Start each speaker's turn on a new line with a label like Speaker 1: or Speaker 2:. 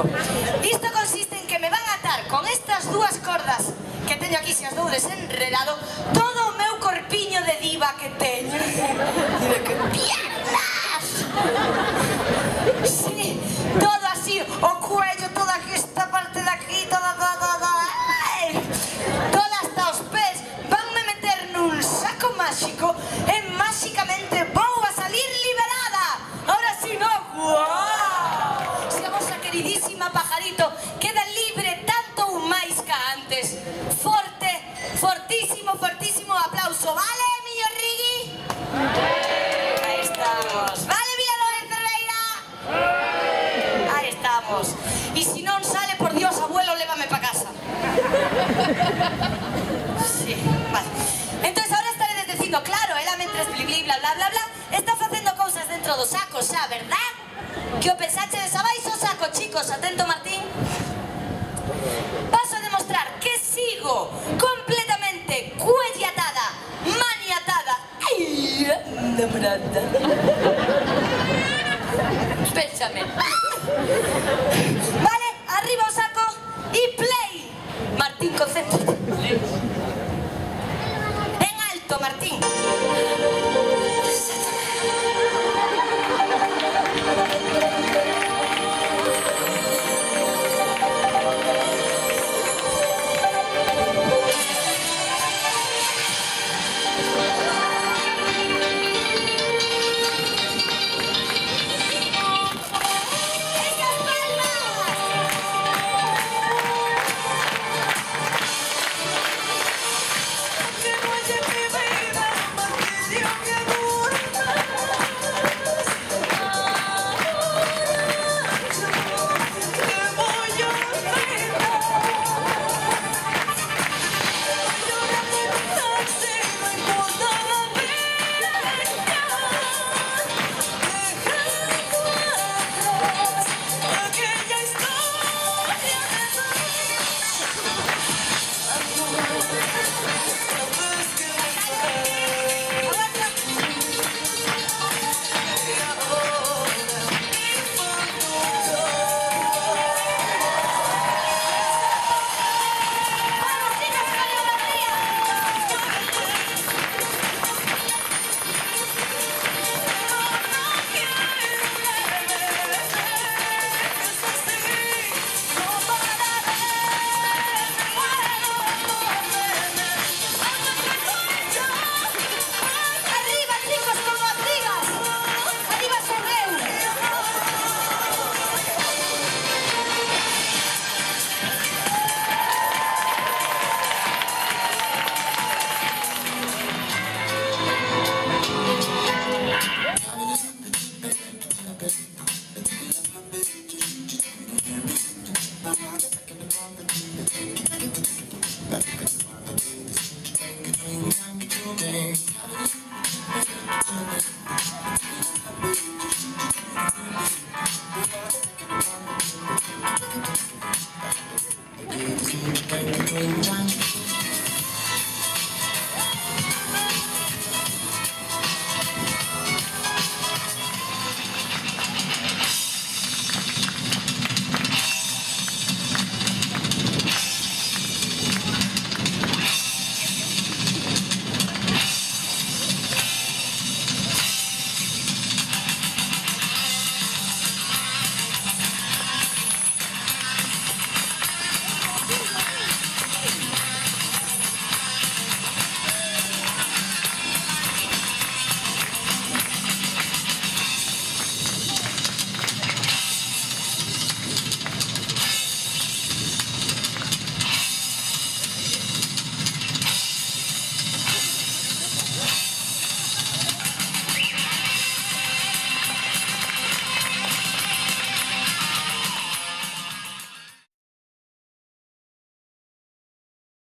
Speaker 1: explico. Isto consiste en que me van a atar con estas dúas cordas que teño aquí, se as dou desenredado, todo o meu corpiño de diva que teño. Mira que piernas! Sí, todo así, o cuello, toda esta parte de aquí, toda, hasta os pés, vanme meter nun saco máxico e máxicamente vou a salir liberada. Ahora sí, no, ¡guau! Se a vosa queridísima Pajarito queda libre tanto ou máis que antes. Forte, fortísimo, fortísimo aplauso, vale, miño Rigui? Aí estamos. Vale, Villano de Cerveira? Aí estamos. E se non sale, por Dios, abuelo, lévame pa casa. Sí, vale. Entonces ahora estaredes dicindo, claro, ela mentres bli bla bla bla bla está facendo cousas dentro do saco xa, verdad? Que o pensachedes abaixo o saco, chicos, atento Martín. Paso a demostrar que sigo completamente cuellatada, maniatada e enamorada. Pénsame. Vale, arriba o saco e play. Martín, concéntrate. En alto, Martín.